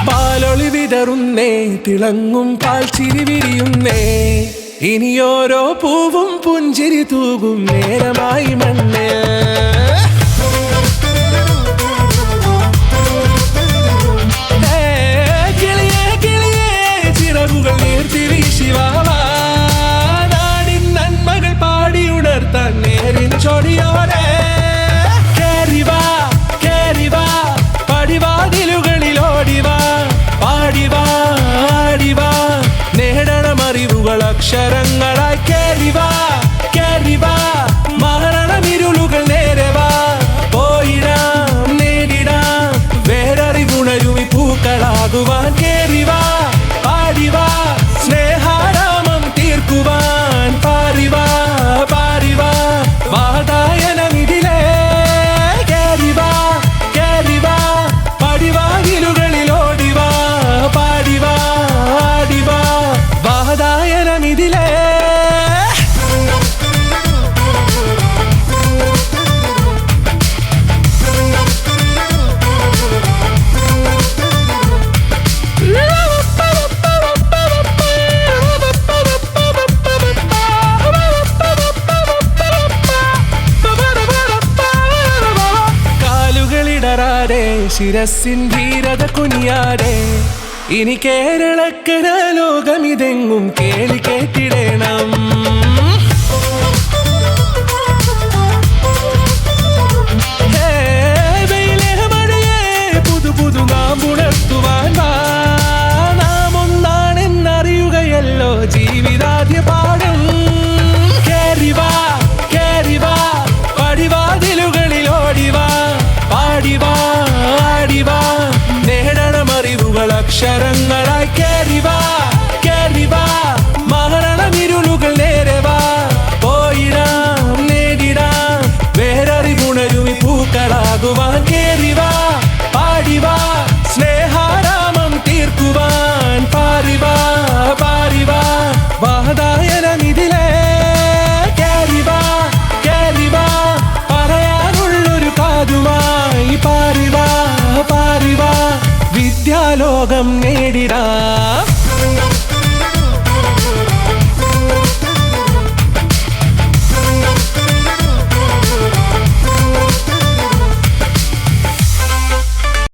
പാലൊളി വിതറുന്നേ, തിളങ്ങും പാൽച്ചിരി വിരിയുന്നേ, ഇനിയോരോ പൂവും പുഞ്ചിരി തൂകും നേരമായി മണ്ണ്. കിളിയേ കിളിയേ ചിറകുകൾ നീർത്തി വീശിവാവാ, നാടിൻ നന്മകൾ പാടിയുണർത്താൻ നേരിൻ ചൊടിയോടെ. കേറിവാ കേറിവാ പടിവാതിലുകളിലോടിവാ, പാടിവാ ആടിവാ നേടണമറിവുകൾ അക്ഷരങ്ങളായി. കേറിവാ കേറിവാ മരണമിരുളുകൾ നേരവാ, പോയിടാം നേടിടാം വേററിവുണരുമി പൂക്കളാകുവാൻ. കേറിവാ പാടിവാ സ്നേഹാരാമം തീർക്കുവാൻ, പാറിവാ പാറിവാ വാതായനമിതിലേ. കേറിവാ കേറിവാ പടിവാതിലുകളിലോടിവാ, പാടിവാ ആടിവാ വാതായനമിതിലേ. കാലുകളിടറാതെ ശിരസിൻ ധീരത കുനിയാതെ, ഇനി കേരളക്കര ലോകമിതെങ്ങും കേളി കേട്ടിടണം. പുതു പുതു നാം ഉണർത്തുവാൻ വാ, നാം ഒന്നാണെന്നറിയുകയല്ലോ ജീവിതാദ്യ പാഠം. കേറിവാ കേറിവാ പടിവാതിലുകളിലോടിവാ, പാടിവാ ആടിവാ നേടണമറിവുകൾ അക്ഷരങ്ങളായി. കേറിവാ കേറിവാ മരണമിരുളുകൾ നേരവാ, പോയിടാം നേടിടാം വേററിവുണരുമി പൂക്കളാകുവാൻ. കേറിവാ പാടിവാ സ്നേഹാരാമം തീർക്കുവാൻ, പാറിവാ പാറിവാ വാതായനമിതിലേ. കേറിവാ കേറിവാ പറയാനുള്ളൊരു കാതുമായി, പാറിവാ പാറിവാ വിദ്യാലോകം നേടിടാം.